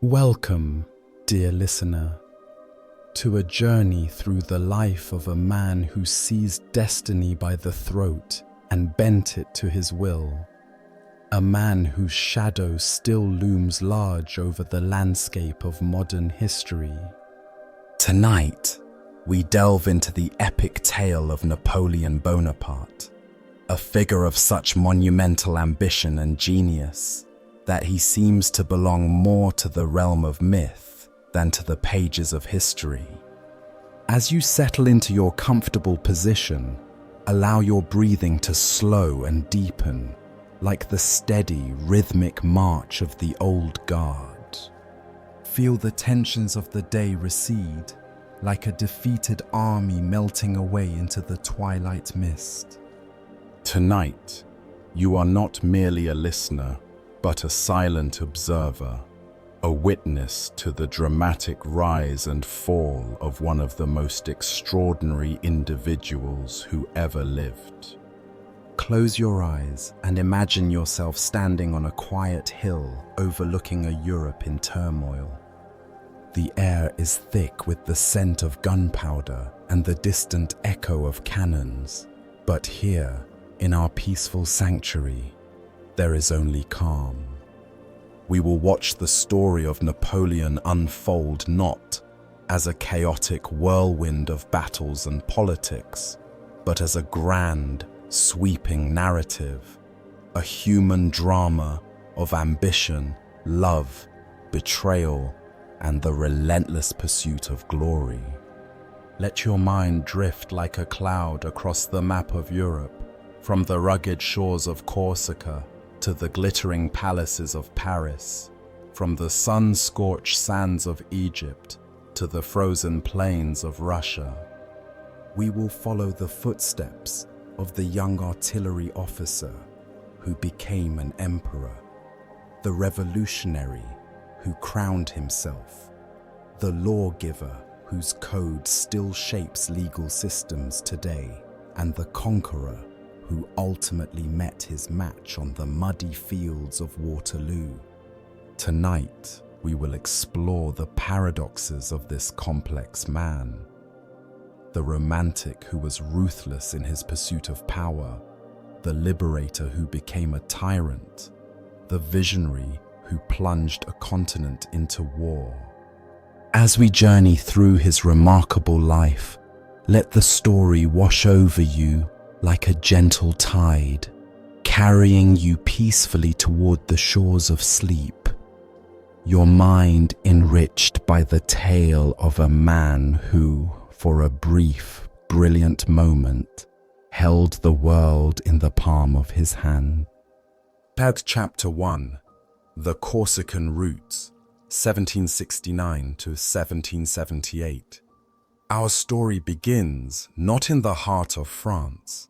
Welcome, dear listener, to a journey through the life of a man who seized destiny by the throat and bent it to his will. A man whose shadow still looms large over the landscape of modern history. Tonight, we delve into the epic tale of Napoleon Bonaparte, a figure of such monumental ambition and genius that he seems to belong more to the realm of myth than to the pages of history. As you settle into your comfortable position, allow your breathing to slow and deepen, like the steady, rhythmic march of the old guard. Feel the tensions of the day recede, like a defeated army melting away into the twilight mist. Tonight, you are not merely a listener, but a silent observer, a witness to the dramatic rise and fall of one of the most extraordinary individuals who ever lived. Close your eyes and imagine yourself standing on a quiet hill overlooking a Europe in turmoil. The air is thick with the scent of gunpowder and the distant echo of cannons. But here, in our peaceful sanctuary, there is only calm. We will watch the story of Napoleon unfold not as a chaotic whirlwind of battles and politics, but as a grand, sweeping narrative, a human drama of ambition, love, betrayal, and the relentless pursuit of glory. Let your mind drift like a cloud across the map of Europe, from the rugged shores of Corsica to the glittering palaces of Paris, from the sun-scorched sands of Egypt to the frozen plains of Russia. We will follow the footsteps of the young artillery officer who became an emperor, the revolutionary who crowned himself, the lawgiver whose code still shapes legal systems today, and the conqueror who ultimately met his match on the muddy fields of Waterloo. Tonight, we will explore the paradoxes of this complex man. The romantic who was ruthless in his pursuit of power, the liberator who became a tyrant, the visionary who plunged a continent into war. As we journey through his remarkable life, let the story wash over you like a gentle tide, carrying you peacefully toward the shores of sleep, your mind enriched by the tale of a man who, for a brief, brilliant moment, held the world in the palm of his hand. Chapter 1: The Corsican Roots, 1769 to 1778. Our story begins not in the heart of France,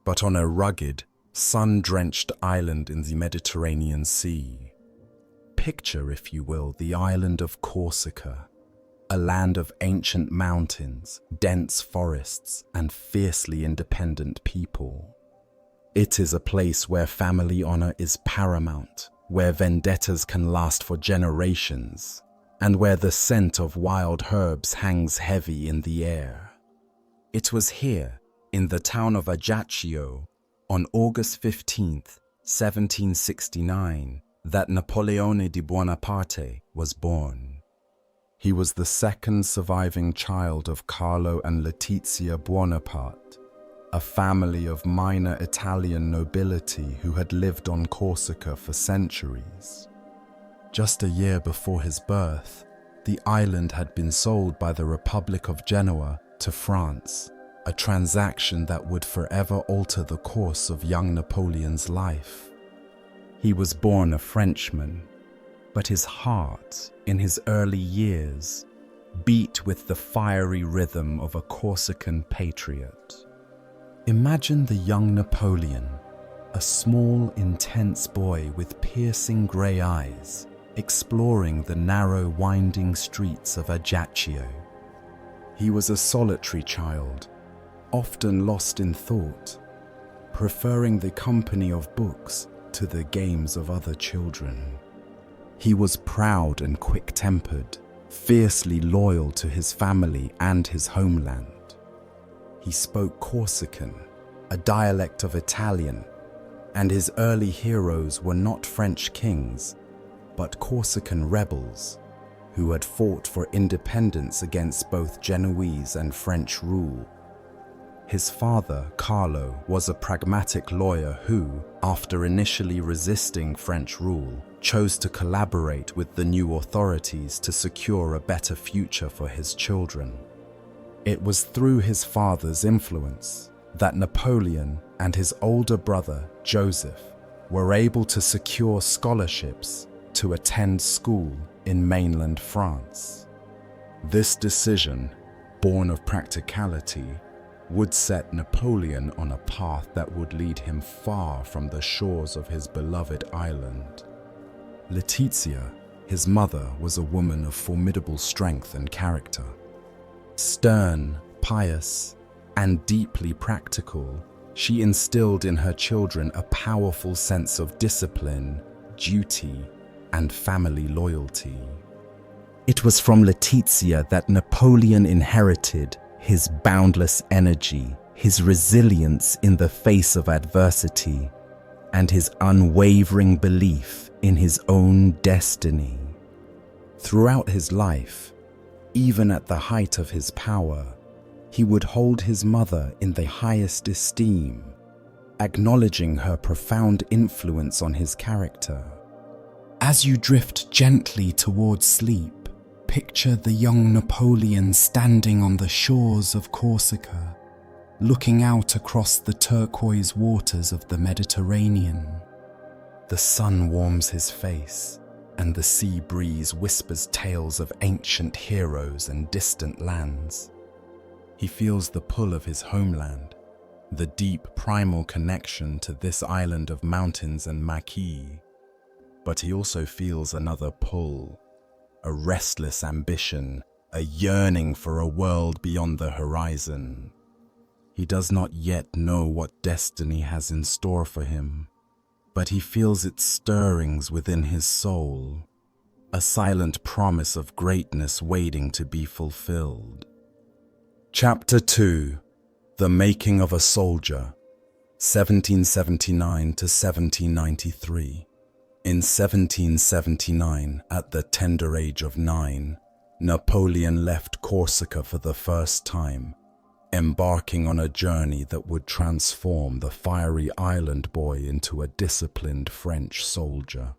but on a rugged, sun-drenched island in the Mediterranean Sea. Picture, if you will, the island of Corsica, a land of ancient mountains, dense forests, and fiercely independent people. It is a place where family honor is paramount, where vendettas can last for generations, and where the scent of wild herbs hangs heavy in the air. It was here, in the town of Ajaccio, on August 15th, 1769, that Napoleone Bonaparte was born. He was the second surviving child of Carlo and Letizia Bonaparte, a family of minor Italian nobility who had lived on Corsica for centuries. Just a year before his birth, the island had been sold by the Republic of Genoa to France, a transaction that would forever alter the course of young Napoleon's life. He was born a Frenchman, but his heart, in his early years, beat with the fiery rhythm of a Corsican patriot. Imagine the young Napoleon, a small, intense boy with piercing grey eyes, exploring the narrow, winding streets of Ajaccio. He was a solitary child, often lost in thought, preferring the company of books to the games of other children. He was proud and quick-tempered, fiercely loyal to his family and his homeland. He spoke Corsican, a dialect of Italian, and his early heroes were not French kings, but Corsican rebels who had fought for independence against both Genoese and French rule. His father, Carlo, was a pragmatic lawyer who, after initially resisting French rule, chose to collaborate with the new authorities to secure a better future for his children. It was through his father's influence that Napoleon and his older brother, Joseph, were able to secure scholarships to attend school in mainland France. This decision, born of practicality, would set Napoleon on a path that would lead him far from the shores of his beloved island. Letizia, his mother, was a woman of formidable strength and character. Stern, pious, and deeply practical, she instilled in her children a powerful sense of discipline, duty, and family loyalty. It was from Letizia that Napoleon inherited his boundless energy, his resilience in the face of adversity, and his unwavering belief in his own destiny. Throughout his life, even at the height of his power, he would hold his mother in the highest esteem, acknowledging her profound influence on his character. As you drift gently towards sleep, picture the young Napoleon standing on the shores of Corsica, looking out across the turquoise waters of the Mediterranean. The sun warms his face, and the sea breeze whispers tales of ancient heroes and distant lands. He feels the pull of his homeland, the deep primal connection to this island of mountains and maquis. But he also feels another pull, a restless ambition, a yearning for a world beyond the horizon. He does not yet know what destiny has in store for him, but he feels its stirrings within his soul, a silent promise of greatness waiting to be fulfilled. Chapter 2: The Making of a Soldier, 1779 to 1793. In 1779, at the tender age of 9, Napoleon left Corsica for the first time, embarking on a journey that would transform the fiery island boy into a disciplined French soldier.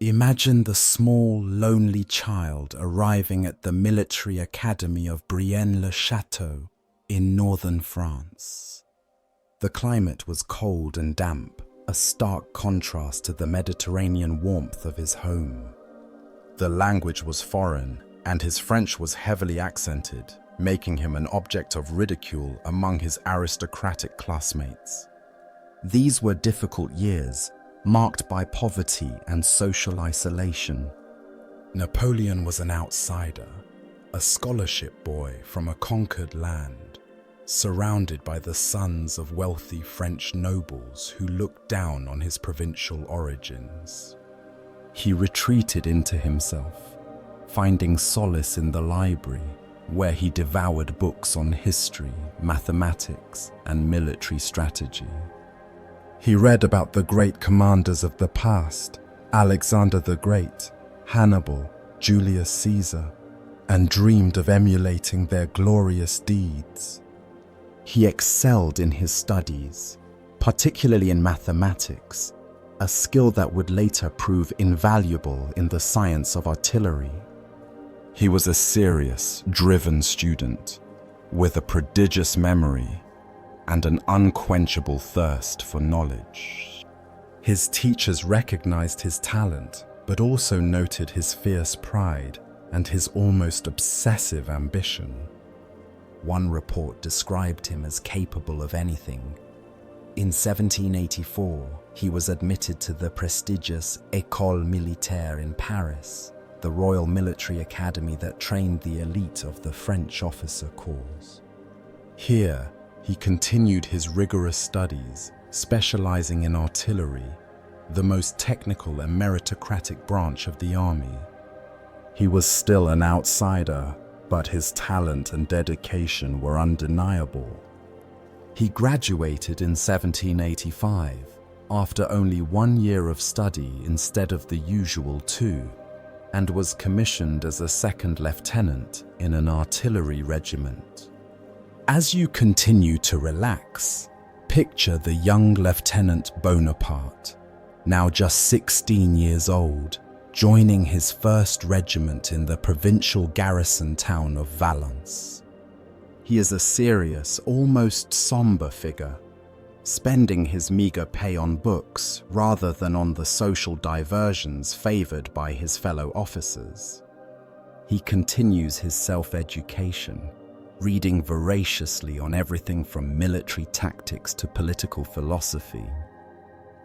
Imagine the small, lonely child arriving at the military academy of Brienne-le-Château in northern France. The climate was cold and damp, a stark contrast to the Mediterranean warmth of his home. The language was foreign, and his French was heavily accented, making him an object of ridicule among his aristocratic classmates. These were difficult years, marked by poverty and social isolation. Napoleon was an outsider, a scholarship boy from a conquered land, surrounded by the sons of wealthy French nobles who looked down on his provincial origins. He retreated into himself, finding solace in the library, where he devoured books on history, mathematics, and military strategy. He read about the great commanders of the past, Alexander the Great, Hannibal, Julius Caesar, and dreamed of emulating their glorious deeds. He excelled in his studies, particularly in mathematics, a skill that would later prove invaluable in the science of artillery. He was a serious, driven student, with a prodigious memory and an unquenchable thirst for knowledge. His teachers recognized his talent, but also noted his fierce pride and his almost obsessive ambition. One report described him as capable of anything. In 1784, he was admitted to the prestigious École Militaire in Paris, the Royal Military Academy that trained the elite of the French officer corps. Here, he continued his rigorous studies, specializing in artillery, the most technical and meritocratic branch of the army. He was still an outsider, but his talent and dedication were undeniable. He graduated in 1785, after only 1 year of study instead of the usual 2, and was commissioned as a second lieutenant in an artillery regiment. As you continue to relax, picture the young Lieutenant Bonaparte, now just 16 years old, joining his first regiment in the provincial garrison town of Valence. He is a serious, almost somber figure, spending his meager pay on books rather than on the social diversions favored by his fellow officers. He continues his self-education, reading voraciously on everything from military tactics to political philosophy.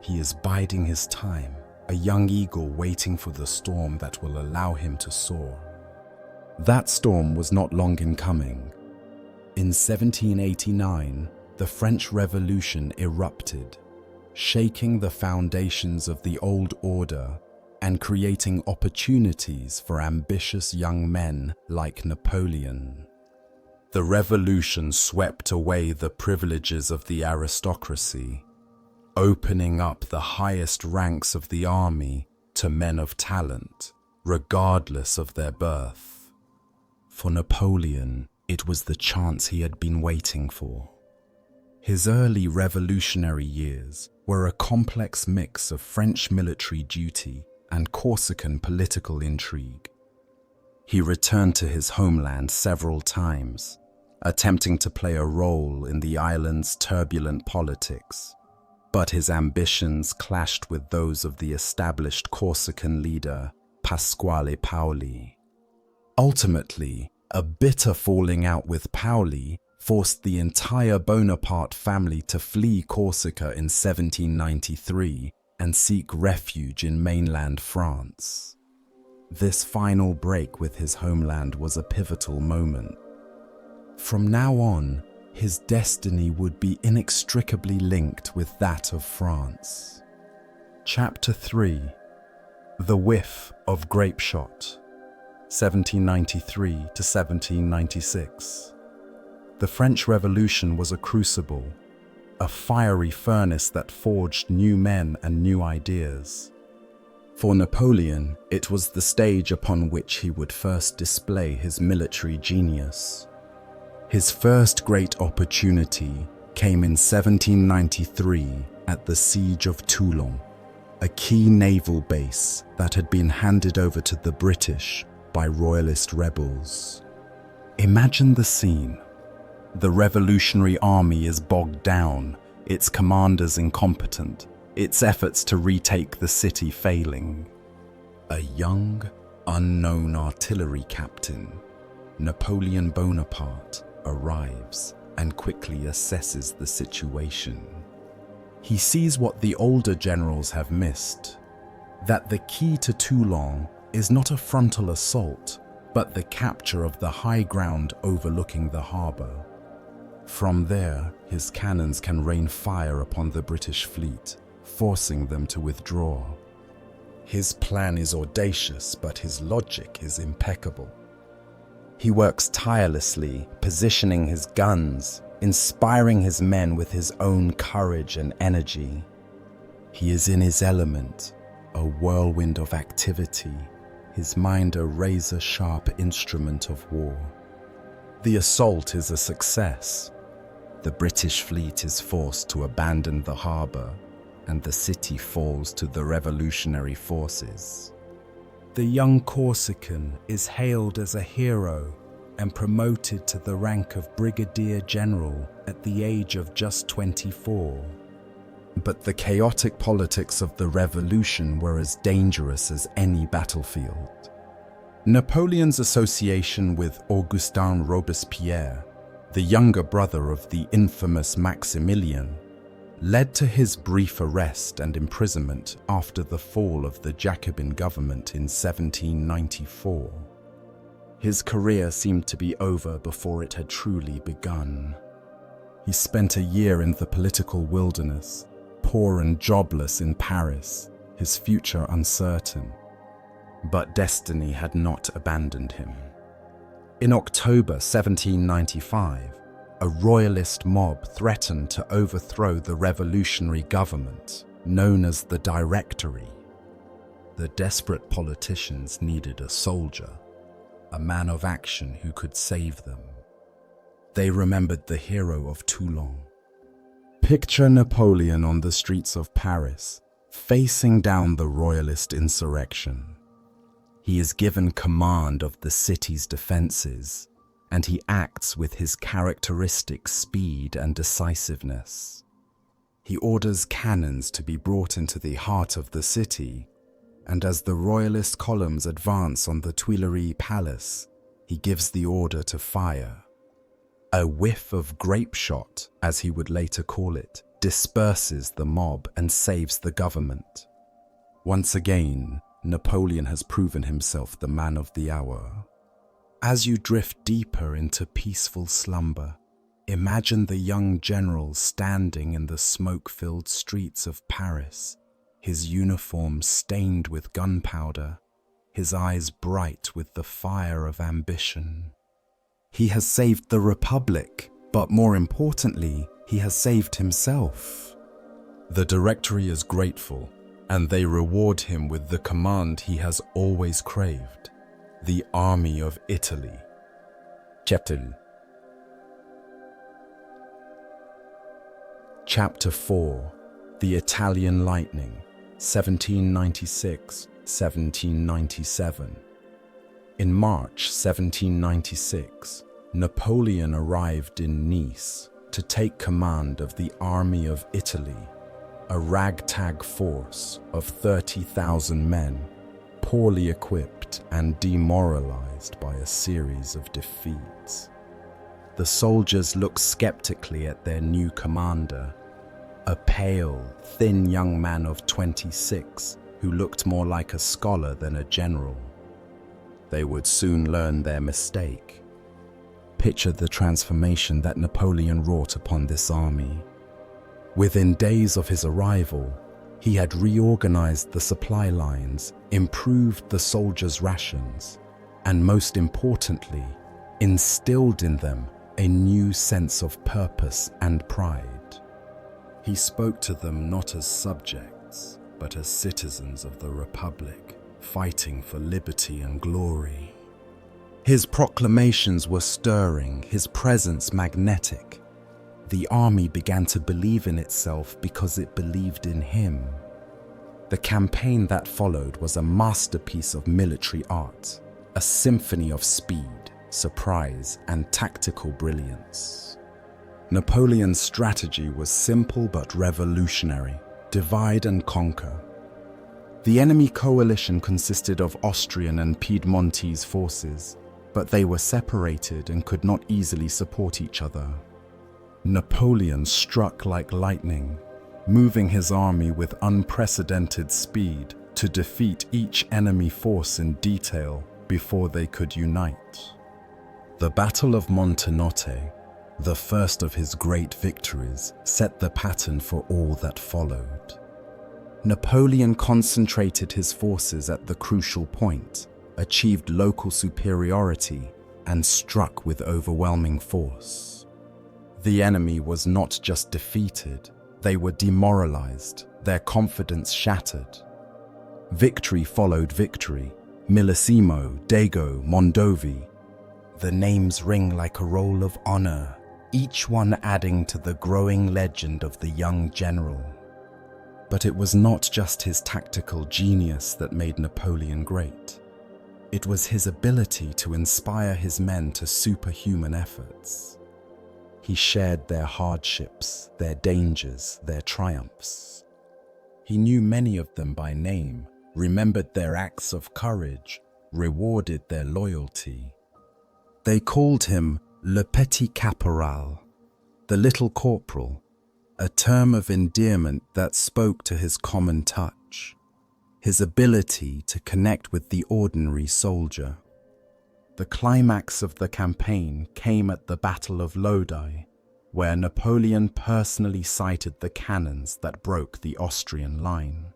He is biding his time, a young eagle waiting for the storm that will allow him to soar. That storm was not long in coming. In 1789, the French Revolution erupted, shaking the foundations of the old order and creating opportunities for ambitious young men like Napoleon. The revolution swept away the privileges of the aristocracy, opening up the highest ranks of the army to men of talent, regardless of their birth. For Napoleon, it was the chance he had been waiting for. His early revolutionary years were a complex mix of French military duty and Corsican political intrigue. He returned to his homeland several times, attempting to play a role in the island's turbulent politics, but his ambitions clashed with those of the established Corsican leader, Pasquale Paoli. Ultimately, a bitter falling out with Paoli forced the entire Bonaparte family to flee Corsica in 1793 and seek refuge in mainland France. This final break with his homeland was a pivotal moment. From now on, his destiny would be inextricably linked with that of France. Chapter 3: The Whiff of Grapeshot, 1793 to 1796. The French Revolution was a crucible, a fiery furnace that forged new men and new ideas. For Napoleon, it was the stage upon which he would first display his military genius. His first great opportunity came in 1793 at the Siege of Toulon, a key naval base that had been handed over to the British by royalist rebels. Imagine the scene. The Revolutionary Army is bogged down, its commanders incompetent, its efforts to retake the city failing. A young, unknown artillery captain, Napoleon Bonaparte, arrives and quickly assesses the situation. He sees what the older generals have missed, that the key to Toulon is not a frontal assault, but the capture of the high ground overlooking the harbor. From there, his cannons can rain fire upon the British fleet, forcing them to withdraw. His plan is audacious, but his logic is impeccable. He works tirelessly, positioning his guns, inspiring his men with his own courage and energy. He is in his element, a whirlwind of activity, his mind a razor-sharp instrument of war. The assault is a success. The British fleet is forced to abandon the harbor, and the city falls to the revolutionary forces. The young Corsican is hailed as a hero and promoted to the rank of brigadier general at the age of just 24. But the chaotic politics of the revolution were as dangerous as any battlefield. Napoleon's association with Augustin Robespierre, the younger brother of the infamous Maximilian, led to his brief arrest and imprisonment after the fall of the Jacobin government in 1794. His career seemed to be over before it had truly begun. He spent a year in the political wilderness, poor and jobless in Paris, his future uncertain. But destiny had not abandoned him. In October 1795, a royalist mob threatened to overthrow the revolutionary government, known as the Directory. The desperate politicians needed a soldier, a man of action who could save them. They remembered the hero of Toulon. Picture Napoleon on the streets of Paris, facing down the royalist insurrection. He is given command of the city's defenses, and he acts with his characteristic speed and decisiveness. He orders cannons to be brought into the heart of the city, and as the royalist columns advance on the Tuileries Palace, he gives the order to fire. A whiff of grape shot, as he would later call it, disperses the mob and saves the government. Once again, Napoleon has proven himself the man of the hour. As you drift deeper into peaceful slumber, imagine the young general standing in the smoke-filled streets of Paris, his uniform stained with gunpowder, his eyes bright with the fire of ambition. He has saved the Republic, but more importantly, he has saved himself. The Directory is grateful, and they reward him with the command he has always craved, the Army of Italy. Chapter 4. The Italian Lightning, 1796-1797. In March 1796, Napoleon arrived in Nice to take command of the Army of Italy, a ragtag force of 30,000 men, poorly equipped and demoralized by a series of defeats. The soldiers looked skeptically at their new commander, a pale, thin young man of 26 who looked more like a scholar than a general. They would soon learn their mistake. Picture the transformation that Napoleon wrought upon this army. Within days of his arrival, he had reorganized the supply lines, improved the soldiers' rations, and most importantly, instilled in them a new sense of purpose and pride. He spoke to them not as subjects, but as citizens of the Republic, fighting for liberty and glory. His proclamations were stirring, his presence magnetic. The army began to believe in itself because it believed in him. The campaign that followed was a masterpiece of military art, a symphony of speed, surprise, and tactical brilliance. Napoleon's strategy was simple but revolutionary: divide and conquer. The enemy coalition consisted of Austrian and Piedmontese forces, but they were separated and could not easily support each other. Napoleon struck like lightning, moving his army with unprecedented speed to defeat each enemy force in detail before they could unite. The Battle of Montenotte, the first of his great victories, set the pattern for all that followed. Napoleon concentrated his forces at the crucial point, achieved local superiority, and struck with overwhelming force. The enemy was not just defeated, they were demoralized, their confidence shattered. Victory followed victory: Millesimo, Dago, Mondovi. The names ring like a roll of honor, each one adding to the growing legend of the young general. But it was not just his tactical genius that made Napoleon great. It was his ability to inspire his men to superhuman efforts. He shared their hardships, their dangers, their triumphs. He knew many of them by name, remembered their acts of courage, rewarded their loyalty. They called him Le Petit Caporal, the little corporal, a term of endearment that spoke to his common touch, his ability to connect with the ordinary soldier. The climax of the campaign came at the Battle of Lodi, where Napoleon personally sighted the cannons that broke the Austrian line.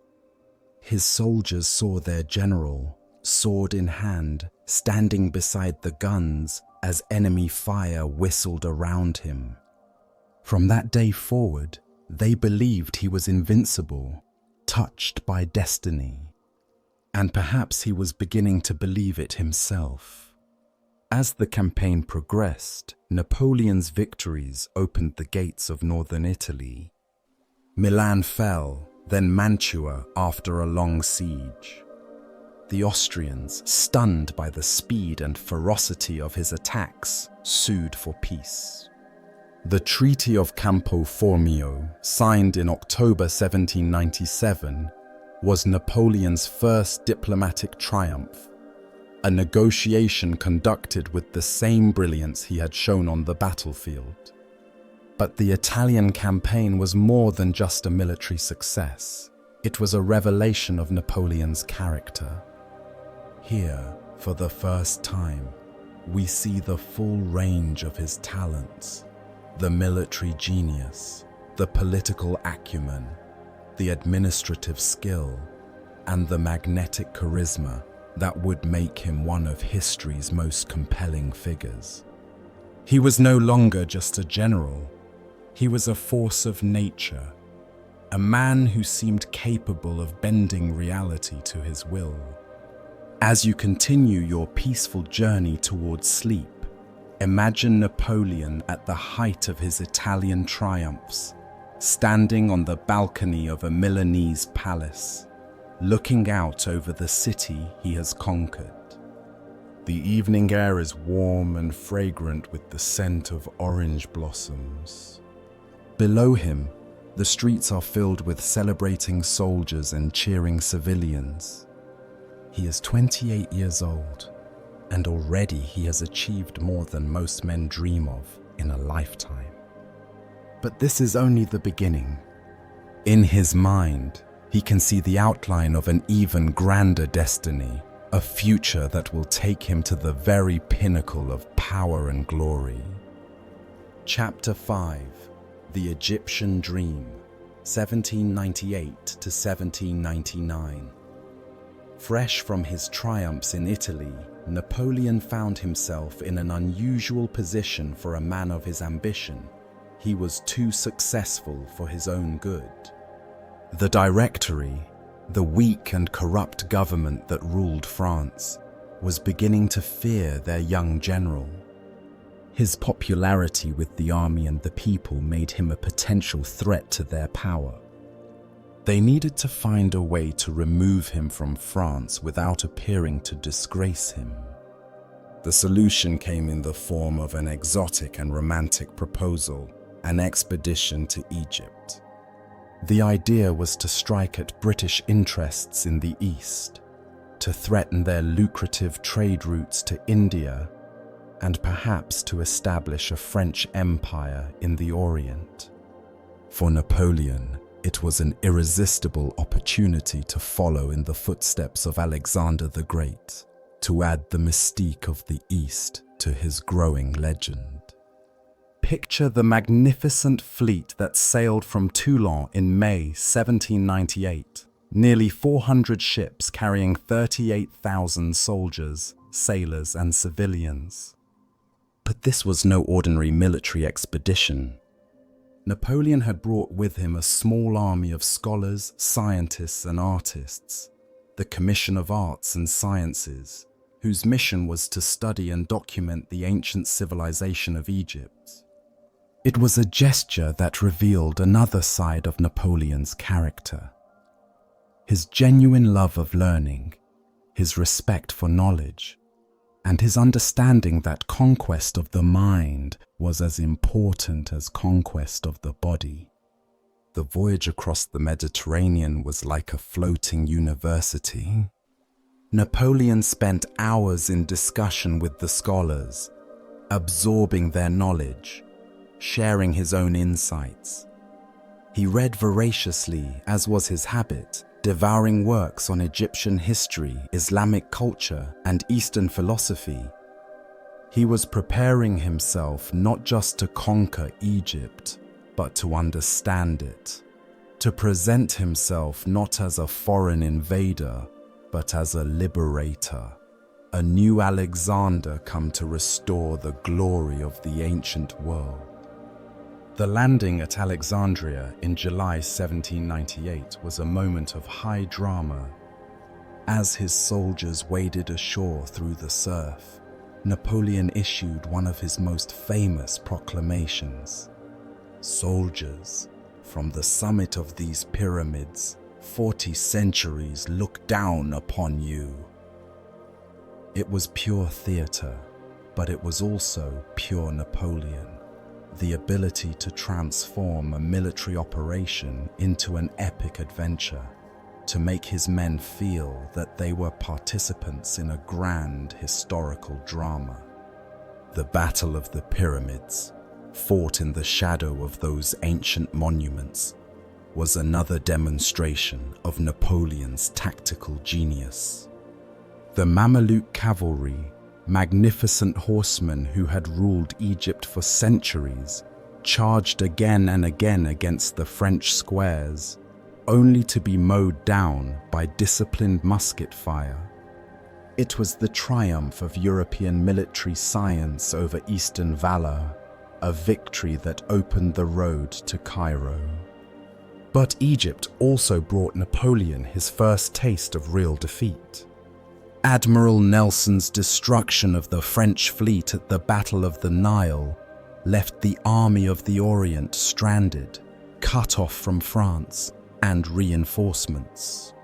His soldiers saw their general, sword in hand, standing beside the guns as enemy fire whistled around him. From that day forward, they believed he was invincible, touched by destiny. And perhaps he was beginning to believe it himself. As the campaign progressed, Napoleon's victories opened the gates of northern Italy. Milan fell, then Mantua after a long siege. The Austrians, stunned by the speed and ferocity of his attacks, sued for peace. The Treaty of Campo Formio, signed in October 1797, was Napoleon's first diplomatic triumph, a negotiation conducted with the same brilliance he had shown on the battlefield. But the Italian campaign was more than just a military success. It was a revelation of Napoleon's character. Here, for the first time, we see the full range of his talents, the military genius, the political acumen, the administrative skill, and the magnetic charisma that would make him one of history's most compelling figures. He was no longer just a general. He was a force of nature, a man who seemed capable of bending reality to his will. As you continue your peaceful journey towards sleep, imagine Napoleon at the height of his Italian triumphs, standing on the balcony of a Milanese palace, looking out over the city he has conquered. The evening air is warm and fragrant with the scent of orange blossoms. Below him, the streets are filled with celebrating soldiers and cheering civilians. He is 28 years old, and already he has achieved more than most men dream of in a lifetime. But this is only the beginning. In his mind, he can see the outline of an even grander destiny, a future that will take him to the very pinnacle of power and glory. Chapter 5: The Egyptian Dream, 1798 to 1799. Fresh from his triumphs in Italy, Napoleon found himself in an unusual position for a man of his ambition. He was too successful for his own good. The Directory, the weak and corrupt government that ruled France, was beginning to fear their young general. His popularity with the army and the people made him a potential threat to their power. They needed to find a way to remove him from France without appearing to disgrace him. The solution came in the form of an exotic and romantic proposal: an expedition to Egypt. The idea was to strike at British interests in the East, to threaten their lucrative trade routes to India, and perhaps to establish a French empire in the Orient. For Napoleon, it was an irresistible opportunity to follow in the footsteps of Alexander the Great, to add the mystique of the East to his growing legend. Picture the magnificent fleet that sailed from Toulon in May 1798, nearly 400 ships carrying 38,000 soldiers, sailors, and civilians. But this was no ordinary military expedition. Napoleon had brought with him a small army of scholars, scientists, and artists, the Commission of Arts and Sciences, whose mission was to study and document the ancient civilization of Egypt. It was a gesture that revealed another side of Napoleon's character: his genuine love of learning, his respect for knowledge, and his understanding that conquest of the mind was as important as conquest of the body. The voyage across the Mediterranean was like a floating university. Napoleon spent hours in discussion with the scholars, absorbing their knowledge, sharing his own insights. He read voraciously, as was his habit, devouring works on Egyptian history, Islamic culture, and Eastern philosophy. He was preparing himself not just to conquer Egypt, but to understand it. to present himself not as a foreign invader, but as a liberator, a new Alexander come to restore the glory of the ancient world. The landing at Alexandria in July 1798 was a moment of high drama. As his soldiers waded ashore through the surf, Napoleon issued one of his most famous proclamations. "Soldiers, from the summit of these pyramids, 40 centuries look down upon you." It was pure theater, but it was also pure Napoleon. The ability to transform a military operation into an epic adventure, to make his men feel that they were participants in a grand historical drama. The Battle of the Pyramids, fought in the shadow of those ancient monuments, was another demonstration of Napoleon's tactical genius. The Mameluke cavalry, magnificent horsemen who had ruled Egypt for centuries, charged again and again against the French squares, only to be mowed down by disciplined musket fire. It was the triumph of European military science over Eastern valor, a victory that opened the road to Cairo. But Egypt also brought Napoleon his first taste of real defeat. Admiral Nelson's destruction of the French fleet at the Battle of the Nile left the Army of the Orient stranded, cut off from France and reinforcements.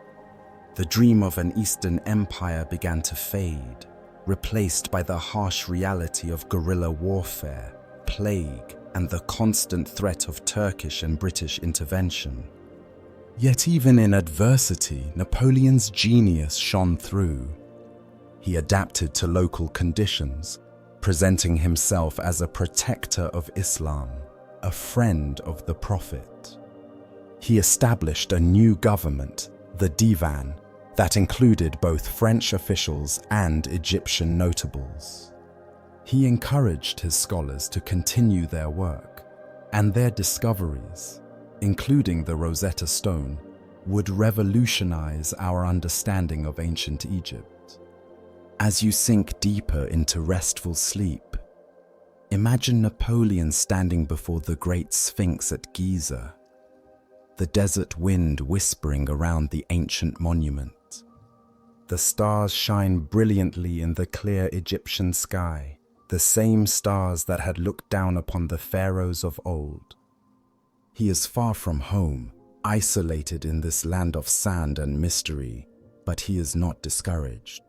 The dream of an Eastern empire began to fade, replaced by the harsh reality of guerrilla warfare, plague, and the constant threat of Turkish and British intervention. Yet even in adversity, Napoleon's genius shone through. He adapted to local conditions, presenting himself as a protector of Islam, a friend of the Prophet. He established a new government, the Divan, that included both French officials and Egyptian notables. He encouraged his scholars to continue their work, and their discoveries, including the Rosetta Stone, would revolutionize our understanding of ancient Egypt. As you sink deeper into restful sleep, imagine Napoleon standing before the Great Sphinx at Giza, the desert wind whispering around the ancient monument. The stars shine brilliantly in the clear Egyptian sky, the same stars that had looked down upon the pharaohs of old. He is far from home, isolated in this land of sand and mystery, but he is not discouraged.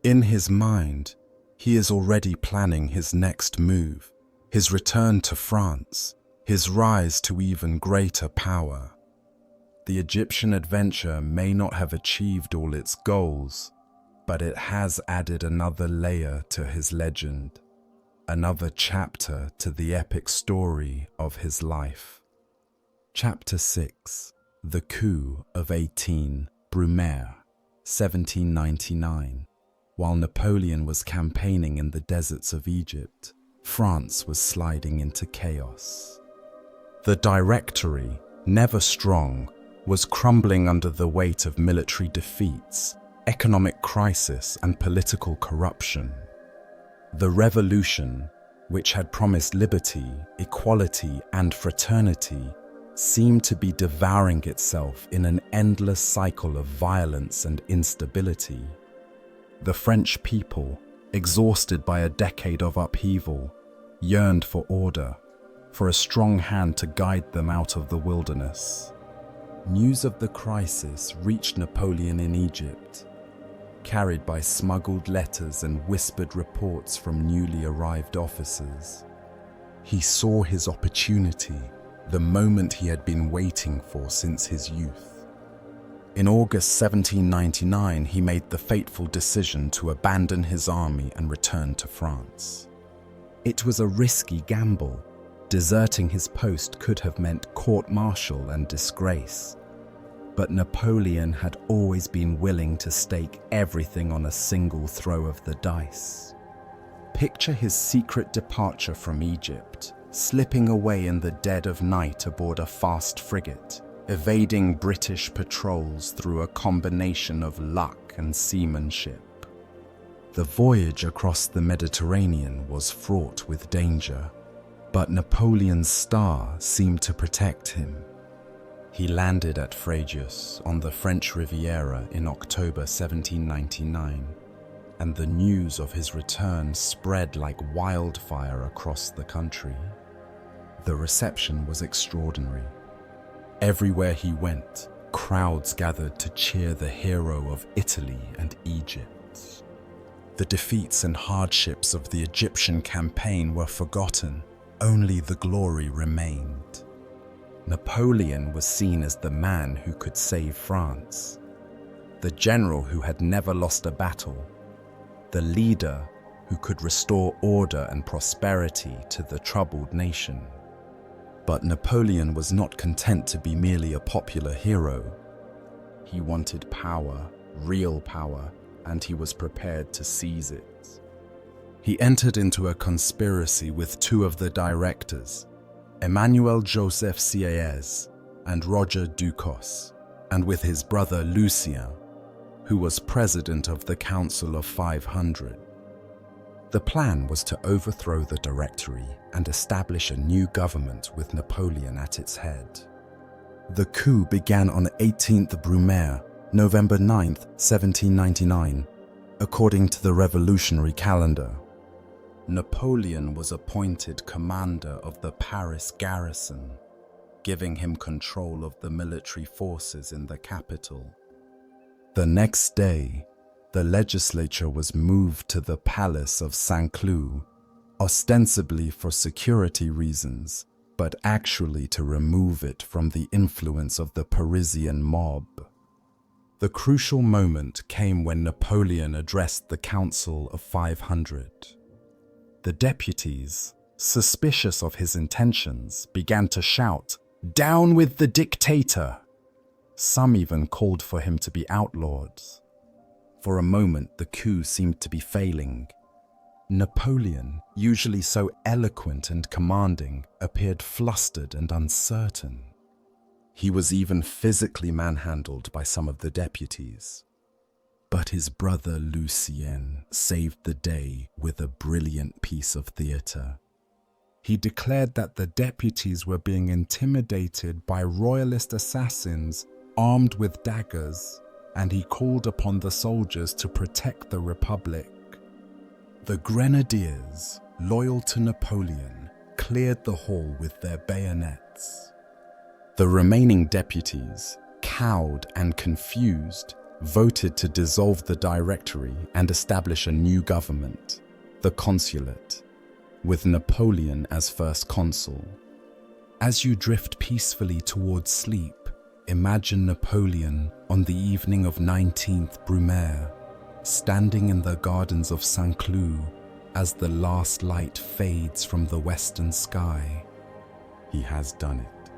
In his mind, he is already planning his next move, his return to France, his rise to even greater power. The Egyptian adventure may not have achieved all its goals, but it has added another layer to his legend, another chapter to the epic story of his life. Chapter 6: The Coup of 18 Brumaire, 1799. While Napoleon was campaigning in the deserts of Egypt, France was sliding into chaos. The Directory, never strong, was crumbling under the weight of military defeats, economic crisis, and political corruption. The revolution, which had promised liberty, equality, and fraternity, seemed to be devouring itself in an endless cycle of violence and instability. The French people, exhausted by a decade of upheaval, yearned for order, for a strong hand to guide them out of the wilderness. News of the crisis reached Napoleon in Egypt, carried by smuggled letters and whispered reports from newly arrived officers. He saw his opportunity, the moment he had been waiting for since his youth. In August 1799, he made the fateful decision to abandon his army and return to France. It was a risky gamble. Deserting his post could have meant court-martial and disgrace. But Napoleon had always been willing to stake everything on a single throw of the dice. Picture his secret departure from Egypt, slipping away in the dead of night aboard a fast frigate, evading British patrols through a combination of luck and seamanship. The voyage across the Mediterranean was fraught with danger, but Napoleon's star seemed to protect him. He landed at Fréjus on the French Riviera in October 1799, and the news of his return spread like wildfire across the country. The reception was extraordinary. Everywhere he went, crowds gathered to cheer the hero of Italy and Egypt. The defeats and hardships of the Egyptian campaign were forgotten, only the glory remained. Napoleon was seen as the man who could save France, the general who had never lost a battle, the leader who could restore order and prosperity to the troubled nation. But Napoleon was not content to be merely a popular hero. He wanted power, real power, and he was prepared to seize it. He entered into a conspiracy with two of the directors, Emmanuel Joseph Sieyès and Roger Ducos, and with his brother Lucien, who was president of the Council of 500. The plan was to overthrow the Directory and establish a new government with Napoleon at its head. The coup began on 18th Brumaire, November 9th, 1799, according to the revolutionary calendar. Napoleon was appointed commander of the Paris garrison, giving him control of the military forces in the capital. The next day, the legislature was moved to the palace of Saint-Cloud, ostensibly for security reasons, but actually to remove it from the influence of the Parisian mob. The crucial moment came when Napoleon addressed the Council of 500. The deputies, suspicious of his intentions, began to shout, "Down with the dictator!" Some even called for him to be outlawed. For a moment, the coup seemed to be failing. Napoleon, usually so eloquent and commanding, appeared flustered and uncertain. He was even physically manhandled by some of the deputies. But his brother Lucien saved the day with a brilliant piece of theatre. He declared that the deputies were being intimidated by royalist assassins armed with daggers, and he called upon the soldiers to protect the Republic. The grenadiers, loyal to Napoleon, cleared the hall with their bayonets. The remaining deputies, cowed and confused, voted to dissolve the Directory and establish a new government, the Consulate, with Napoleon as first consul. As you drift peacefully towards sleep, imagine Napoleon on the evening of 19th Brumaire, standing in the gardens of Saint-Cloud as the last light fades from the western sky. He has done it.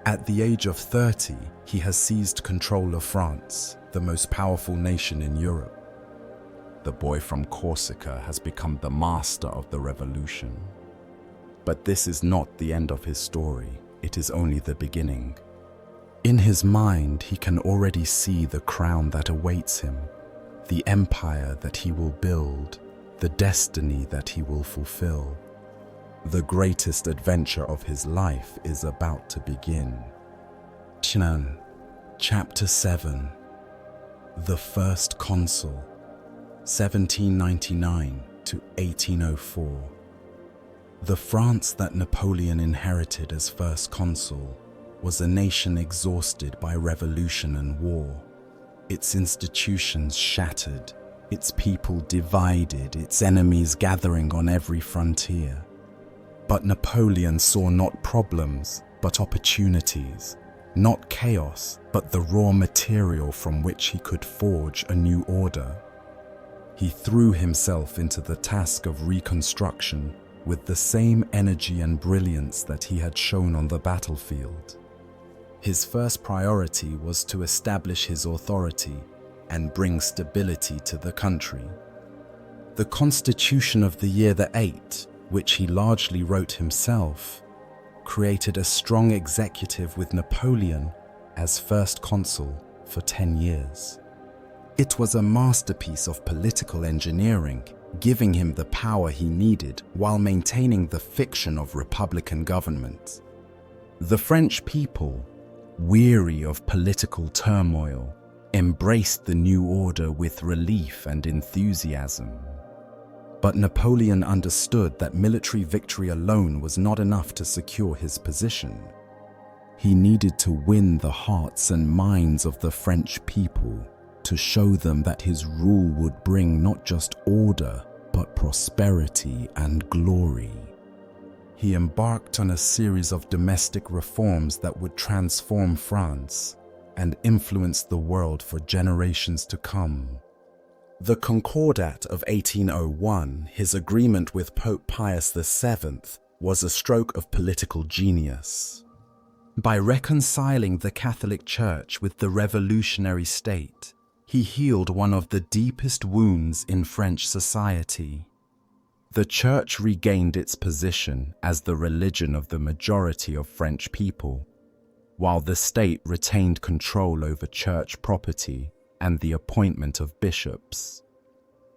At the age of 30, he has seized control of France, the most powerful nation in Europe. The boy from Corsica has become the master of the revolution. But this is not the end of his story, it is only the beginning. In his mind, he can already see the crown that awaits him, the empire that he will build, the destiny that he will fulfill. The greatest adventure of his life is about to begin. Chapter 7. The First Consul, 1799 to 1804. The France that Napoleon inherited as first consul was a nation exhausted by revolution and war, its institutions shattered, its people divided, its enemies gathering on every frontier. But Napoleon saw not problems, but opportunities, not chaos, but the raw material from which he could forge a new order. He threw himself into the task of reconstruction with the same energy and brilliance that he had shown on the battlefield. His first priority was to establish his authority and bring stability to the country. The Constitution of the year the Eight, which he largely wrote himself, created a strong executive with Napoleon as first consul for 10 years. It was a masterpiece of political engineering, giving him the power he needed while maintaining the fiction of republican government. The French people, weary of political turmoil, embraced the new order with relief and enthusiasm. But Napoleon understood that military victory alone was not enough to secure his position. He needed to win the hearts and minds of the French people, to show them that his rule would bring not just order, but prosperity and glory. He embarked on a series of domestic reforms that would transform France and influence the world for generations to come. The Concordat of 1801, his agreement with Pope Pius VII, was a stroke of political genius. By reconciling the Catholic Church with the revolutionary state, he healed one of the deepest wounds in French society. The Church regained its position as the religion of the majority of French people, while the state retained control over church property and the appointment of bishops.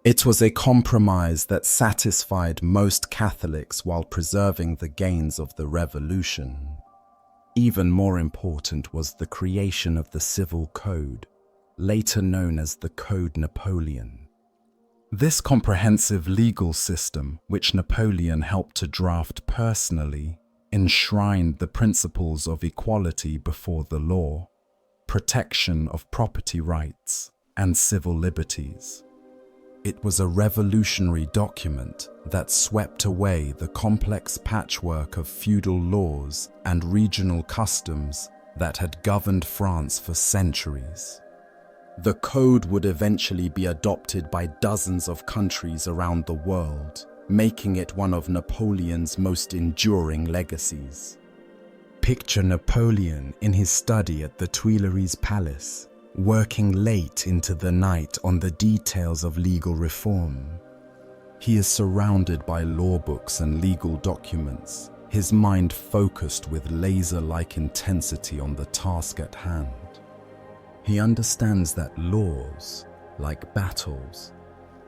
It was a compromise that satisfied most Catholics while preserving the gains of the Revolution. Even more important was the creation of the Civil Code, later known as the Code Napoleon. This comprehensive legal system, which Napoleon helped to draft personally, enshrined the principles of equality before the law, protection of property rights, and civil liberties. It was a revolutionary document that swept away the complex patchwork of feudal laws and regional customs that had governed France for centuries. The code would eventually be adopted by dozens of countries around the world, making it one of Napoleon's most enduring legacies. Picture Napoleon in his study at the Tuileries Palace, working late into the night on the details of legal reform. He is surrounded by law books and legal documents, his mind focused with laser-like intensity on the task at hand. He understands that laws, like battles,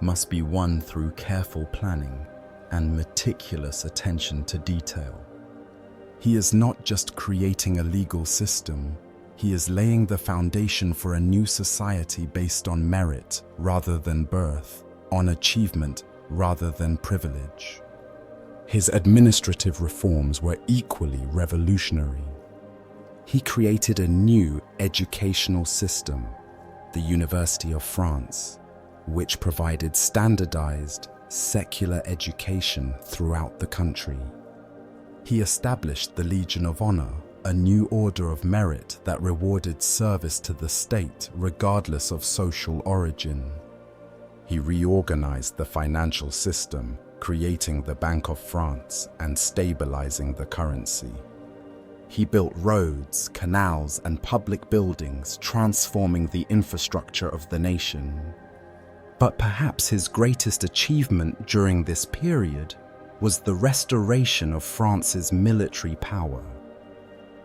must be won through careful planning and meticulous attention to detail. He is not just creating a legal system, he is laying the foundation for a new society based on merit rather than birth, on achievement rather than privilege. His administrative reforms were equally revolutionary. He created a new educational system, the University of France, which provided standardized, secular education throughout the country. He established the Legion of Honor, a new order of merit that rewarded service to the state regardless of social origin. He reorganized the financial system, creating the Bank of France and stabilizing the currency. He built roads, canals, and public buildings, transforming the infrastructure of the nation. But perhaps his greatest achievement during this period was the restoration of France's military power.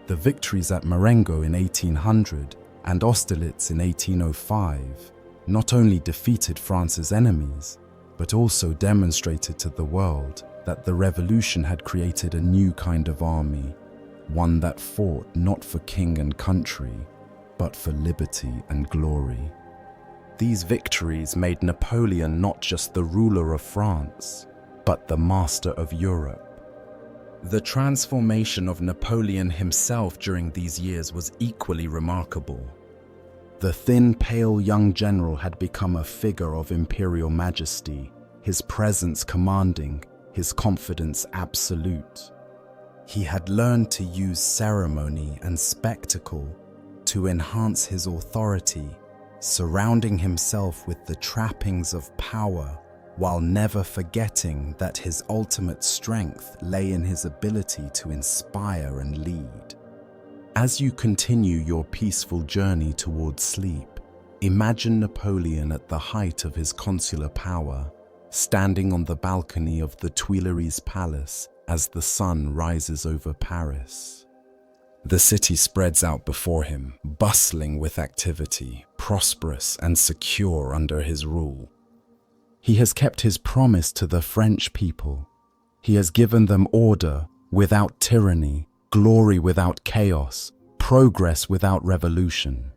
The victories at Marengo in 1800 and Austerlitz in 1805 not only defeated France's enemies, but also demonstrated to the world that the revolution had created a new kind of army, one that fought not for king and country, but for liberty and glory. These victories made Napoleon not just the ruler of France, but the master of Europe. The transformation of Napoleon himself during these years was equally remarkable. The thin, pale young general had become a figure of imperial majesty, his presence commanding, his confidence absolute. He had learned to use ceremony and spectacle to enhance his authority, surrounding himself with the trappings of power, while never forgetting that his ultimate strength lay in his ability to inspire and lead. As you continue your peaceful journey towards sleep, imagine Napoleon at the height of his consular power, standing on the balcony of the Tuileries Palace as the sun rises over Paris. The city spreads out before him, bustling with activity, prosperous and secure under his rule. He has kept his promise to the French people. He has given them order without tyranny, glory without chaos, progress without revolution.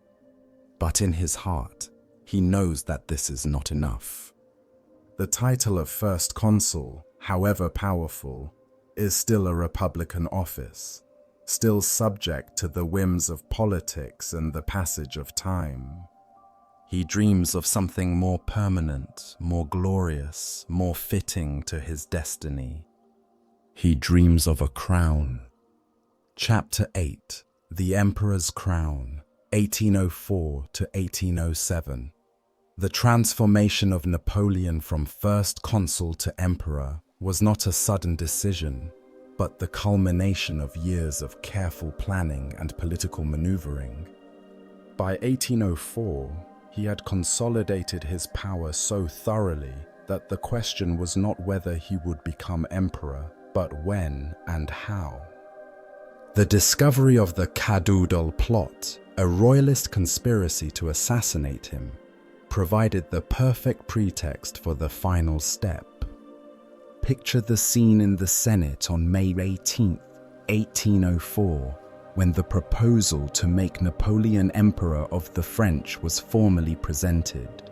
But in his heart, he knows that this is not enough. The title of First Consul, however powerful, is still a republican office, still subject to the whims of politics and the passage of time. He dreams of something more permanent, more glorious, more fitting to his destiny. He dreams of a crown. Chapter 8: The Emperor's Crown, 1804 to 1807. The transformation of Napoleon from First Consul to Emperor was not a sudden decision, but the culmination of years of careful planning and political maneuvering. By 1804, he had consolidated his power so thoroughly that the question was not whether he would become emperor, but when and how. The discovery of the Cadoudal plot, a royalist conspiracy to assassinate him, provided the perfect pretext for the final step. Picture the scene in the Senate on May 18, 1804, when the proposal to make Napoleon Emperor of the French was formally presented.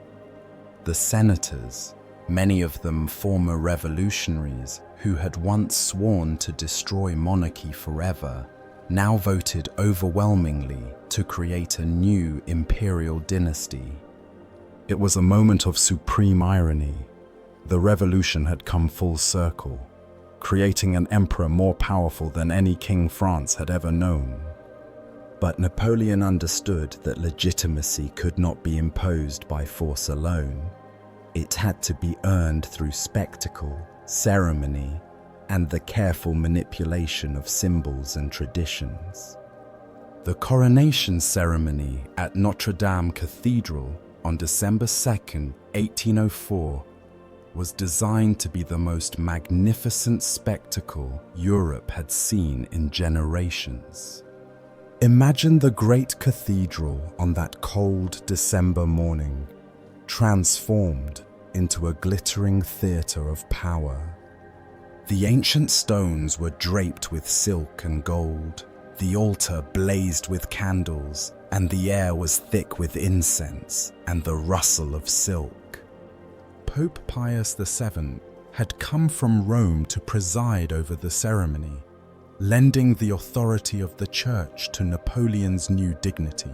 The senators, many of them former revolutionaries who had once sworn to destroy monarchy forever, now voted overwhelmingly to create a new imperial dynasty. It was a moment of supreme irony. The revolution had come full circle, creating an emperor more powerful than any king France had ever known. But Napoleon understood that legitimacy could not be imposed by force alone. It had to be earned through spectacle, ceremony, and the careful manipulation of symbols and traditions. The coronation ceremony at Notre Dame Cathedral on December 2nd, 1804, was designed to be the most magnificent spectacle Europe had seen in generations. Imagine the great cathedral on that cold December morning, transformed into a glittering theatre of power. The ancient stones were draped with silk and gold, the altar blazed with candles, and the air was thick with incense and the rustle of silk. Pope Pius VII had come from Rome to preside over the ceremony, lending the authority of the Church to Napoleon's new dignity.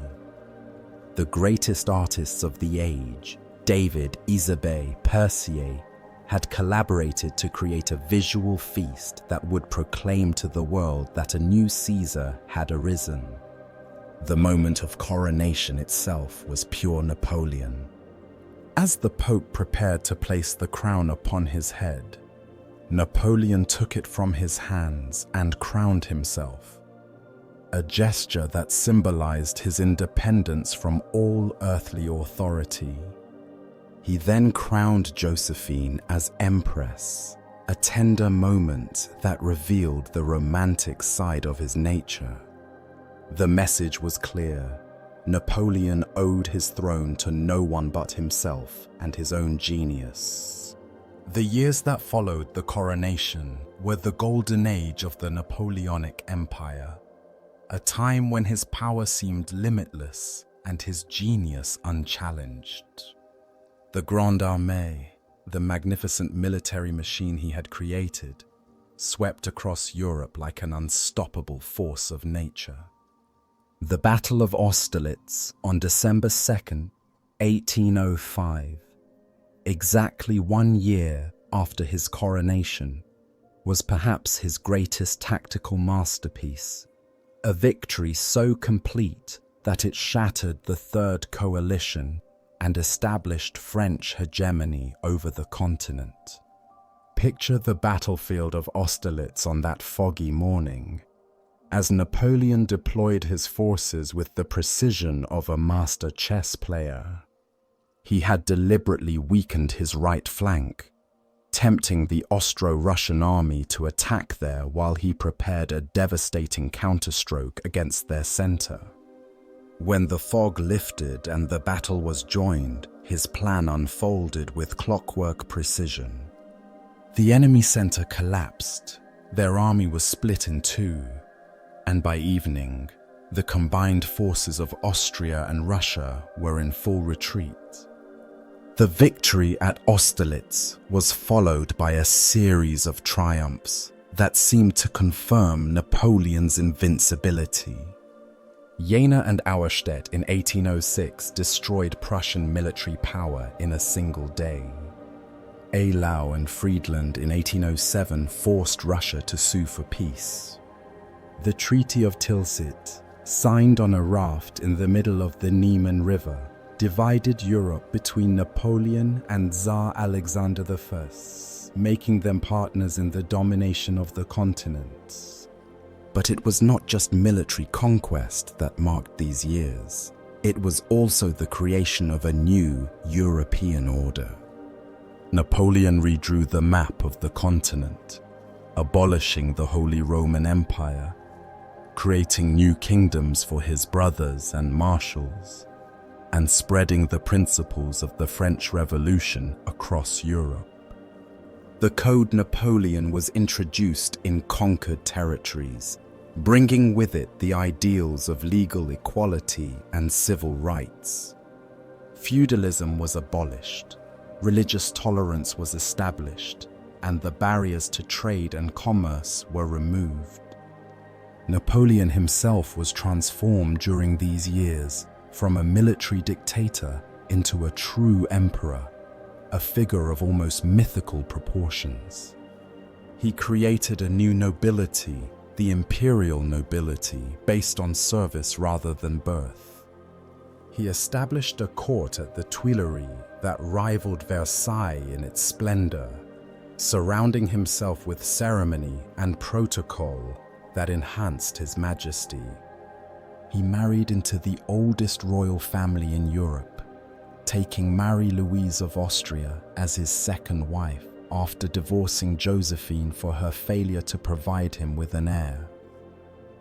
The greatest artists of the age, David, Isabey, Percier, had collaborated to create a visual feast that would proclaim to the world that a new Caesar had arisen. The moment of coronation itself was pure Napoleon. As the Pope prepared to place the crown upon his head, Napoleon took it from his hands and crowned himself, a gesture that symbolized his independence from all earthly authority. He then crowned Josephine as Empress, a tender moment that revealed the romantic side of his nature. The message was clear. Napoleon owed his throne to no one but himself and his own genius. The years that followed the coronation were the golden age of the Napoleonic Empire, a time when his power seemed limitless and his genius unchallenged. The Grande Armée, the magnificent military machine he had created, swept across Europe like an unstoppable force of nature. The Battle of Austerlitz on December 2nd, 1805, exactly 1 year after his coronation, was perhaps his greatest tactical masterpiece, a victory so complete that it shattered the Third Coalition and established French hegemony over the continent. Picture the battlefield of Austerlitz on that foggy morning, as Napoleon deployed his forces with the precision of a master chess player. He had deliberately weakened his right flank, tempting the Austro-Russian army to attack there while he prepared a devastating counterstroke against their center. When the fog lifted and the battle was joined, his plan unfolded with clockwork precision. The enemy center collapsed, their army was split in two, and by evening, the combined forces of Austria and Russia were in full retreat. The victory at Austerlitz was followed by a series of triumphs that seemed to confirm Napoleon's invincibility. Jena and Auerstedt in 1806 destroyed Prussian military power in a single day. Eylau and Friedland in 1807 forced Russia to sue for peace. The Treaty of Tilsit, signed on a raft in the middle of the Niemen River, divided Europe between Napoleon and Tsar Alexander I, making them partners in the domination of the continent. But it was not just military conquest that marked these years. It was also the creation of a new European order. Napoleon redrew the map of the continent, abolishing the Holy Roman Empire, creating new kingdoms for his brothers and marshals, and spreading the principles of the French Revolution across Europe. The Code Napoleon was introduced in conquered territories, bringing with it the ideals of legal equality and civil rights. Feudalism was abolished, religious tolerance was established, and the barriers to trade and commerce were removed. Napoleon himself was transformed during these years from a military dictator into a true emperor, a figure of almost mythical proportions. He created a new nobility, the imperial nobility, based on service rather than birth. He established a court at the Tuileries that rivaled Versailles in its splendor, surrounding himself with ceremony and protocol that enhanced his majesty. He married into the oldest royal family in Europe, taking Marie-Louise of Austria as his second wife after divorcing Josephine for her failure to provide him with an heir.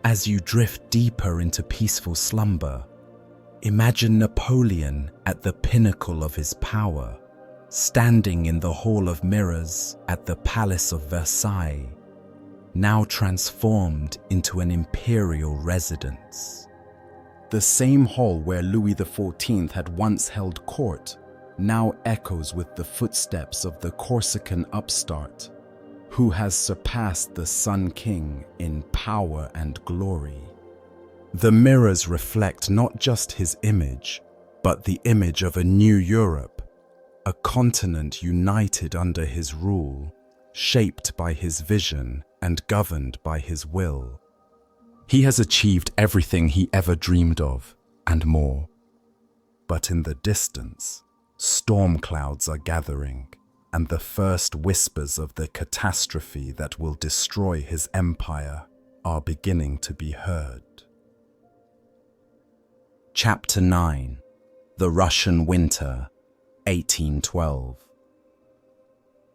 As you drift deeper into peaceful slumber, imagine Napoleon at the pinnacle of his power, standing in the Hall of Mirrors at the Palace of Versailles, now transformed into an imperial residence. The same hall where Louis XIV had once held court now echoes with the footsteps of the Corsican upstart, who has surpassed the Sun King in power and glory. The mirrors reflect not just his image, but the image of a new Europe, a continent united under his rule, shaped by his vision and governed by his will. He has achieved everything he ever dreamed of, and more. But in the distance, storm clouds are gathering, and the first whispers of the catastrophe that will destroy his empire are beginning to be heard. Chapter 9: The Russian Winter, 1812.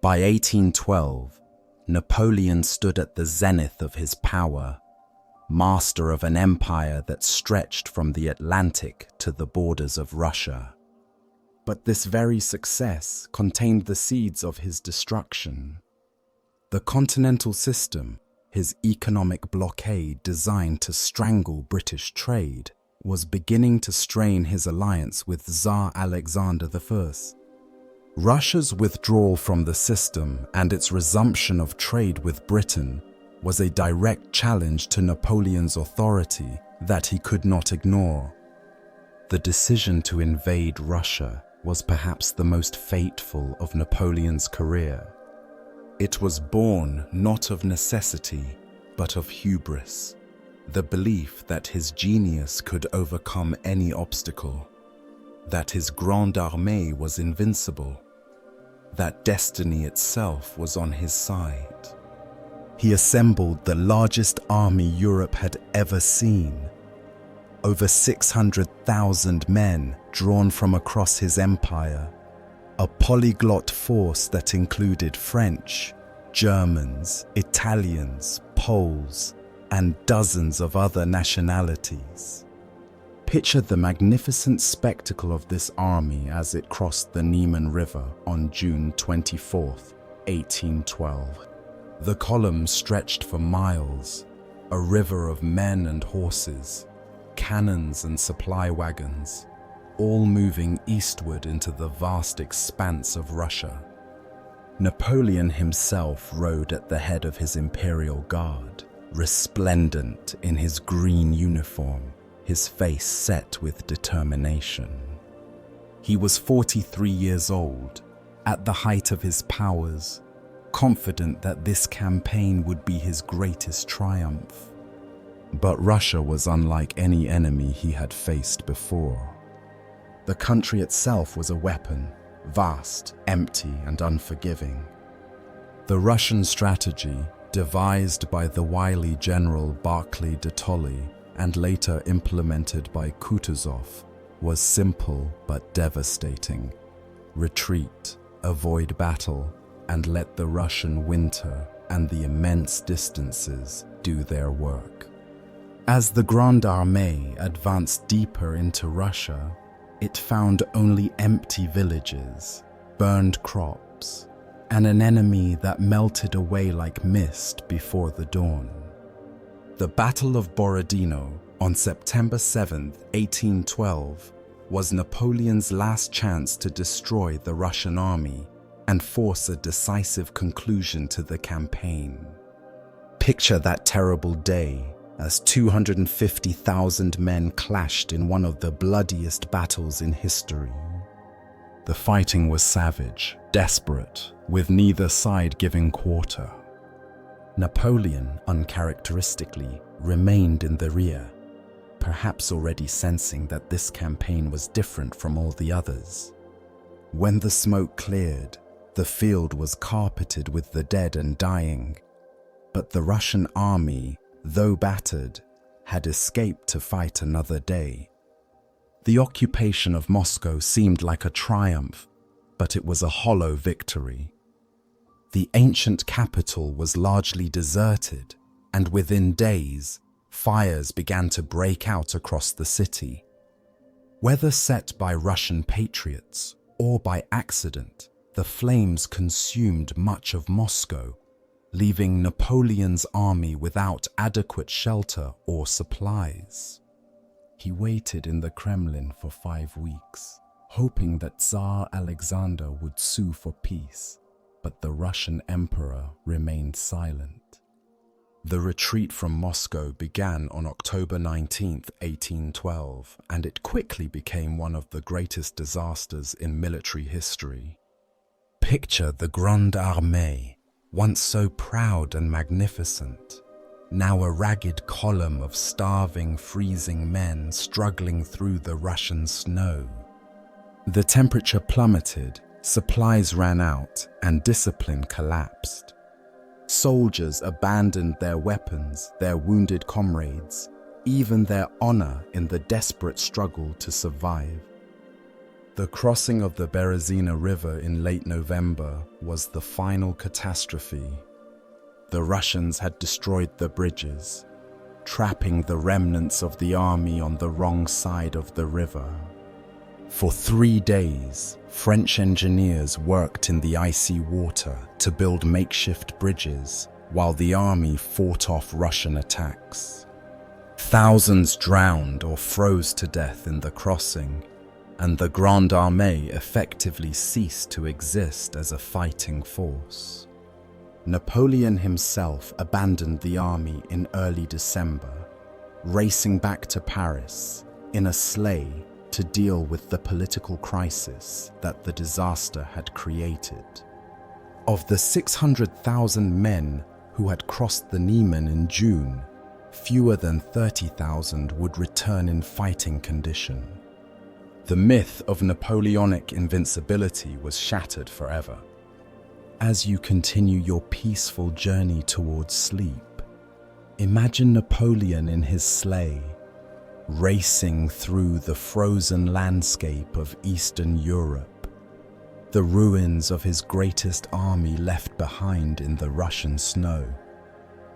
By 1812, Napoleon stood at the zenith of his power, master of an empire that stretched from the Atlantic to the borders of Russia. But this very success contained the seeds of his destruction. The continental system, his economic blockade designed to strangle British trade, was beginning to strain his alliance with Tsar Alexander I. Russia's withdrawal from the system and its resumption of trade with Britain was a direct challenge to Napoleon's authority that he could not ignore. The decision to invade Russia was perhaps the most fateful of Napoleon's career. It was born not of necessity, but of hubris, the belief that his genius could overcome any obstacle, that his Grande Armée was invincible, that destiny itself was on his side. He assembled the largest army Europe had ever seen. Over 600,000 men drawn from across his empire, a polyglot force that included French, Germans, Italians, Poles, and dozens of other nationalities. Picture the magnificent spectacle of this army as it crossed the Niemen River on June 24, 1812. The column stretched for miles, a river of men and horses, cannons and supply wagons, all moving eastward into the vast expanse of Russia. Napoleon himself rode at the head of his imperial guard, resplendent in his green uniform, his face set with determination. He was 43 years old, at the height of his powers, confident that this campaign would be his greatest triumph. But Russia was unlike any enemy he had faced before. The country itself was a weapon, vast, empty, and unforgiving. The Russian strategy, devised by the wily General Barclay de Tolly and later implemented by Kutuzov, was simple but devastating. Retreat, avoid battle, and let the Russian winter and the immense distances do their work. As the Grande Armée advanced deeper into Russia, it found only empty villages, burned crops, and an enemy that melted away like mist before the dawn. The Battle of Borodino on September 7, 1812, was Napoleon's last chance to destroy the Russian army and force a decisive conclusion to the campaign. Picture that terrible day as 250,000 men clashed in one of the bloodiest battles in history. The fighting was savage, desperate, with neither side giving quarter. Napoleon, uncharacteristically, remained in the rear, perhaps already sensing that this campaign was different from all the others. When the smoke cleared, the field was carpeted with the dead and dying, but the Russian army, though battered, had escaped to fight another day. The occupation of Moscow seemed like a triumph, but it was a hollow victory. The ancient capital was largely deserted, and within days, fires began to break out across the city. Whether set by Russian patriots or by accident, the flames consumed much of Moscow, leaving Napoleon's army without adequate shelter or supplies. He waited in the Kremlin for 5 weeks, hoping that Tsar Alexander would sue for peace, but the Russian emperor remained silent. The retreat from Moscow began on October 19, 1812, and it quickly became one of the greatest disasters in military history. Picture the Grande Armée, once so proud and magnificent, now a ragged column of starving, freezing men struggling through the Russian snow. The temperature plummeted, supplies ran out, and discipline collapsed. Soldiers abandoned their weapons, their wounded comrades, even their honor in the desperate struggle to survive. The crossing of the Berezina River in late November was the final catastrophe. The Russians had destroyed the bridges, trapping the remnants of the army on the wrong side of the river. For 3 days, French engineers worked in the icy water to build makeshift bridges while the army fought off Russian attacks. Thousands drowned or froze to death in the crossing, and the Grande Armée effectively ceased to exist as a fighting force. Napoleon himself abandoned the army in early December, racing back to Paris in a sleigh to deal with the political crisis that the disaster had created. Of the 600,000 men who had crossed the Niemen in June, fewer than 30,000 would return in fighting condition. The myth of Napoleonic invincibility was shattered forever. As you continue your peaceful journey towards sleep, imagine Napoleon in his sleigh, racing through the frozen landscape of Eastern Europe. the ruins of his greatest army left behind in the Russian snow.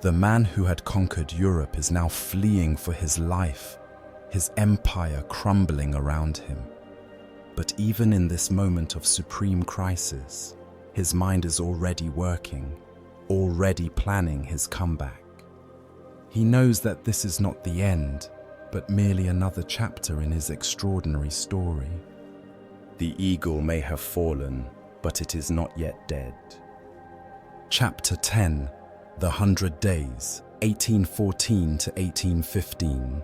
The man who had conquered Europe is now fleeing for his life, his empire crumbling around him. But even in this moment of supreme crisis, his mind is already working, already planning his comeback. He knows that this is not the end, but merely another chapter in his extraordinary story. The eagle may have fallen, but it is not yet dead. Chapter 10, The 100 Days, 1814 to 1815.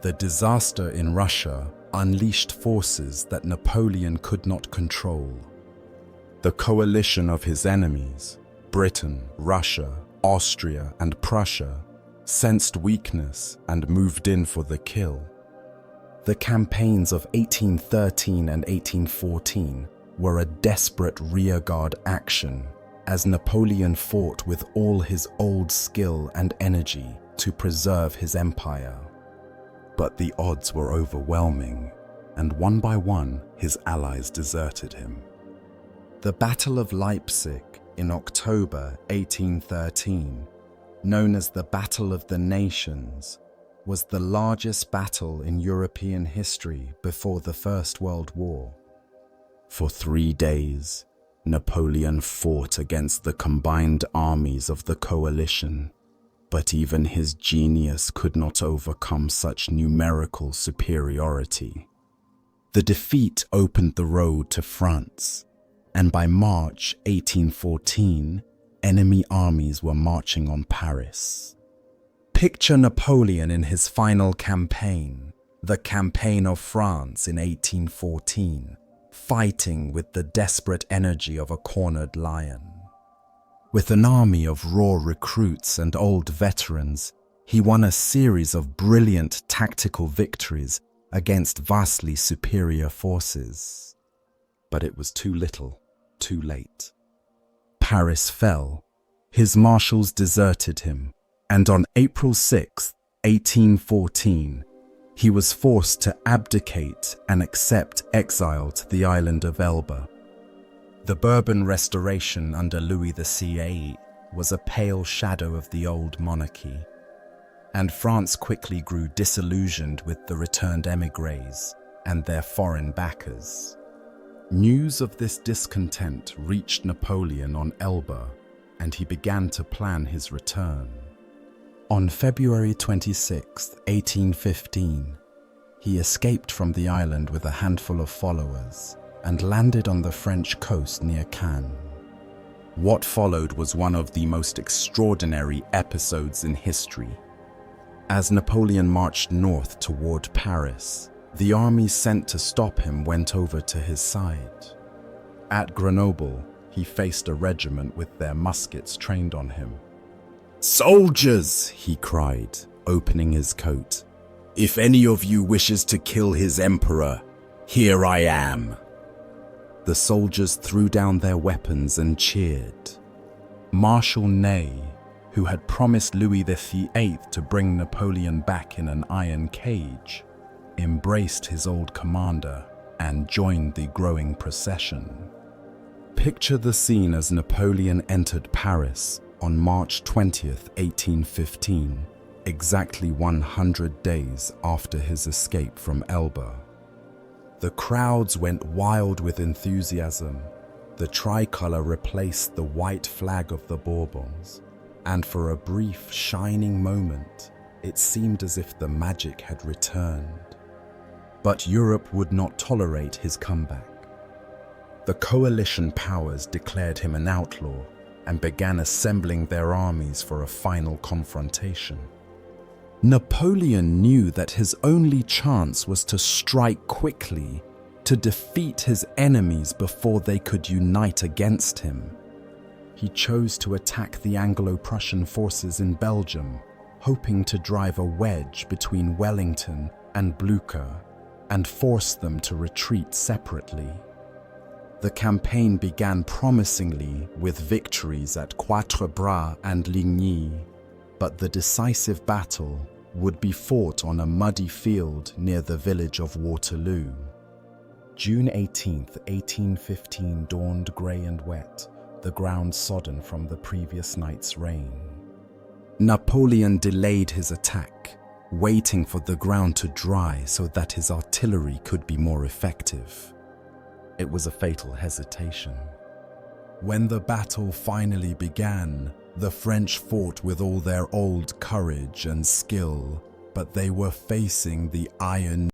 The disaster in Russia unleashed forces that Napoleon could not control. The coalition of his enemies, Britain, Russia, Austria, and Prussia, sensed weakness and moved in for the kill. The campaigns of 1813 and 1814 were a desperate rearguard action as Napoleon fought with all his old skill and energy to preserve his empire. But the odds were overwhelming, and one by one his allies deserted him. The Battle of Leipzig in October 1813, known as the Battle of the Nations, was the largest battle in European history before the First World War. For 3 days, Napoleon fought against the combined armies of the coalition, but even his genius could not overcome such numerical superiority. The defeat opened the road to France, and by March 1814, enemy armies were marching on Paris. Picture Napoleon in his final campaign, the Campaign of France in 1814, fighting with the desperate energy of a cornered lion. With an army of raw recruits and old veterans, he won a series of brilliant tactical victories against vastly superior forces. But it was too little, too late. Paris fell, his marshals deserted him, and on April 6, 1814, he was forced to abdicate and accept exile to the island of Elba. The Bourbon Restoration under Louis XVIII was a pale shadow of the old monarchy, and France quickly grew disillusioned with the returned émigrés and their foreign backers. News of this discontent reached Napoleon on Elba, and he began to plan his return. On February 26, 1815, he escaped from the island with a handful of followers and landed on the French coast near Cannes. What followed was one of the most extraordinary episodes in history. As Napoleon marched north toward Paris, the armies sent to stop him went over to his side. At Grenoble, he faced a regiment with their muskets trained on him. "Soldiers," he cried, opening his coat, "if any of you wishes to kill his emperor, here I am." The soldiers threw down their weapons and cheered. Marshal Ney, who had promised Louis XVIII to bring Napoleon back in an iron cage, embraced his old commander and joined the growing procession. Picture the scene as Napoleon entered Paris on March 20th, 1815, exactly 100 days after his escape from Elba. The crowds went wild with enthusiasm. The tricolour replaced the white flag of the Bourbons, and for a brief, shining moment, it seemed as if the magic had returned. But Europe would not tolerate his comeback. The coalition powers declared him an outlaw and began assembling their armies for a final confrontation. Napoleon knew that his only chance was to strike quickly, to defeat his enemies before they could unite against him. He chose to attack the Anglo-Prussian forces in Belgium, hoping to drive a wedge between Wellington and Blucher and force them to retreat separately. The campaign began promisingly with victories at Quatre Bras and Ligny, but the decisive battle would be fought on a muddy field near the village of Waterloo. June 18th, 1815 dawned grey and wet, the ground sodden from the previous night's rain. Napoleon delayed his attack, waiting for the ground to dry so that his artillery could be more effective. It was a fatal hesitation. When the battle finally began, the French fought with all their old courage and skill, but they were facing the iron